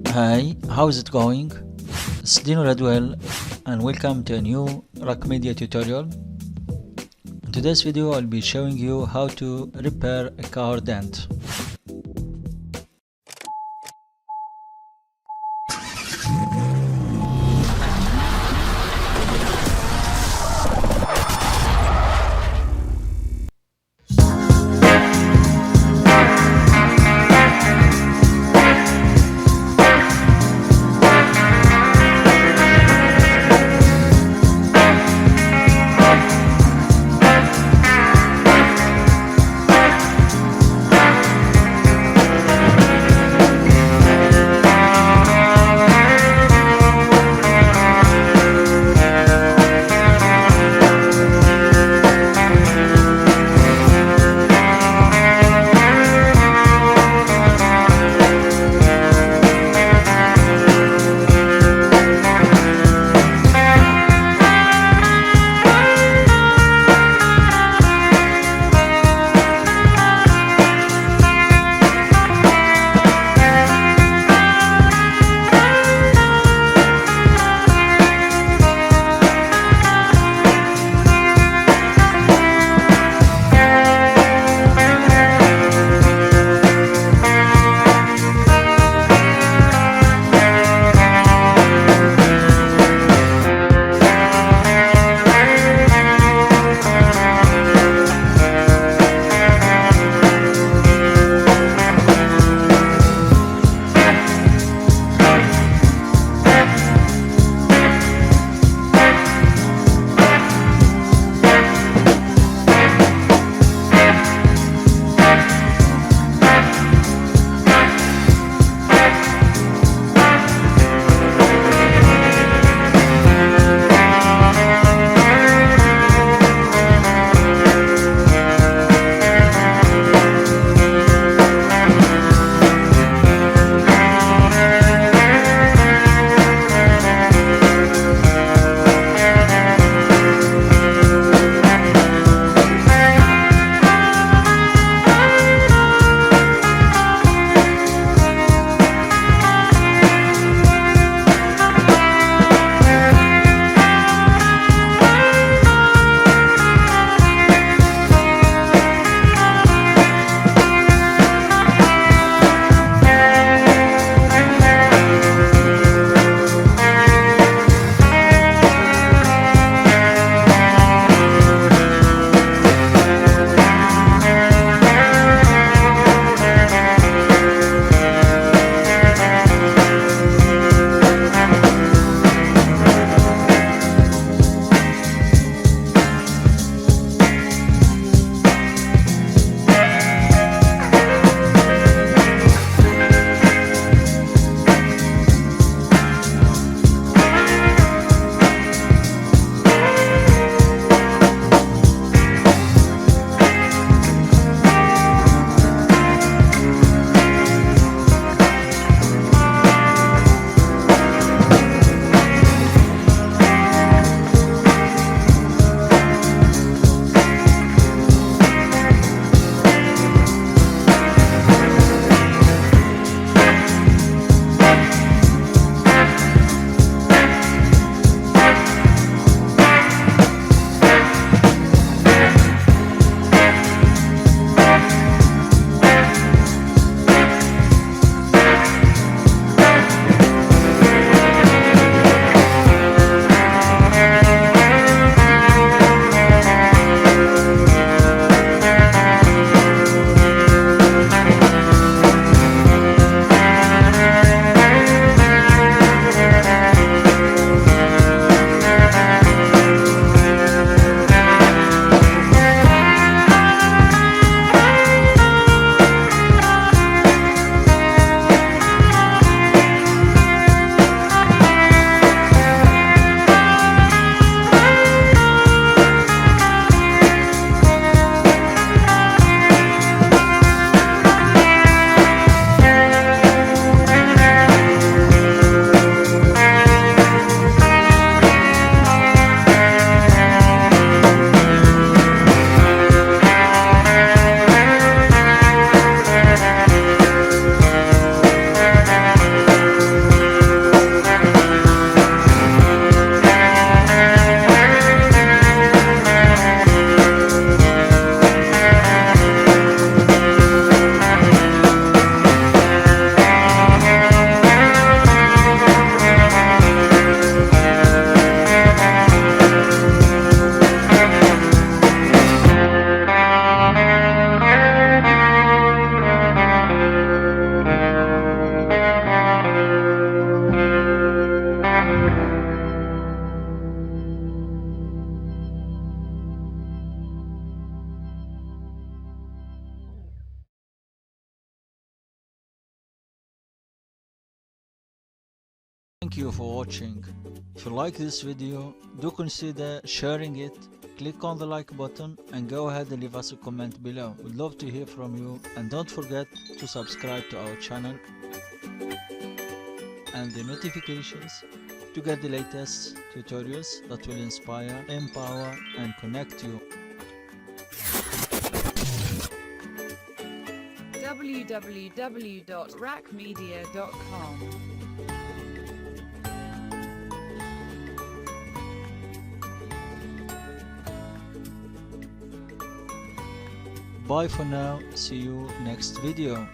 Hi, how is it going? It's Dino Radwell and welcome to a new Raqmedia tutorial. In today's video I'll be showing you how to repair a car dent. Thank you for watching. If you like this video, do consider sharing it. Click on the like button and go ahead and leave us a comment below. We'd love to hear from you, and don't forget to subscribe to our channel and the notifications to get the latest tutorials that will inspire, empower and connect you. www.raqmedia.com. Bye for now, see you next video.